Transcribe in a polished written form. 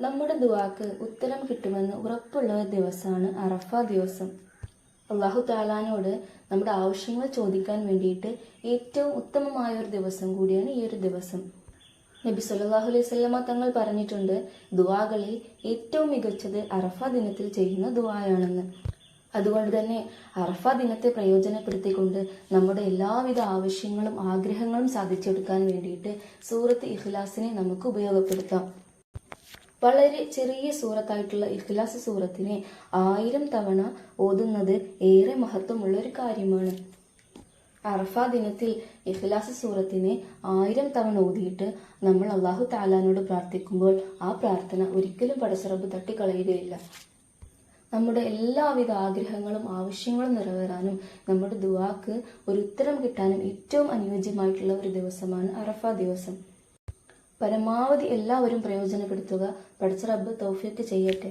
നമ്മുടെ ദുആക്ക് ഉത്തരം കിട്ടുമെന്ന് ഉറപ്പുള്ള ഒരു ദിവസമാണ് അറഫ ദിവസം. അള്ളാഹു താലാനോട് നമ്മുടെ ആവശ്യങ്ങൾ ചോദിക്കാൻ വേണ്ടിയിട്ട് ഏറ്റവും ഉത്തമമായ ഒരു ദിവസം കൂടിയാണ് ഈ ഒരു ദിവസം. നബി സല്ലല്ലാഹു അലൈഹി വസല്ലമ തങ്ങൾ പറഞ്ഞിട്ടുണ്ട്, ദുആകളിൽ ഏറ്റവും മികച്ചത് അറഫ ദിനത്തിൽ ചെയ്യുന്ന ദുആയാണെന്ന്. അതുകൊണ്ട് തന്നെ അറഫ ദിനത്തെ പ്രയോജനപ്പെടുത്തിക്കൊണ്ട് നമ്മുടെ എല്ലാവിധ ആവശ്യങ്ങളും ആഗ്രഹങ്ങളും സാധിച്ചെടുക്കാൻ വേണ്ടിയിട്ട് സൂറത്ത് ഇഖ്ലാസിനെ നമുക്ക് ഉപയോഗപ്പെടുത്താം. വളരെ ചെറിയ സൂറത്തായിട്ടുള്ള ഇഖ്ലാസ് സൂറത്തിനെ 1000 തവണ ഓതുന്നത് ഏറെ മഹത്വമുള്ള ഒരു കാര്യമാണ്. അറഫ ദിനത്തിൽ ഇഖ്ലാസ് സൂറത്തിനെ 1000 തവണ ഓതിയിട്ട് നമ്മൾ അള്ളാഹു താലാനോട് പ്രാർത്ഥിക്കുമ്പോൾ ആ പ്രാർത്ഥന ഒരിക്കലും പടച്ചറബ് തട്ടിക്കളയുകയില്ല. നമ്മുടെ എല്ലാവിധ ആഗ്രഹങ്ങളും ആവശ്യങ്ങളും നിറവേറാനും നമ്മുടെ ദുആക്ക് ഒരു ഉത്തരം കിട്ടാനും ഏറ്റവും അനുയോജ്യമായിട്ടുള്ള ഒരു ദിവസമാണ് അറഫ ദിവസം. പരമാവധി എല്ലാവരും പ്രയോജനപ്പെടുത്തുക. പടച്ച റബ്ബ് തൗഫീഖ് ചെയ്യട്ടെ.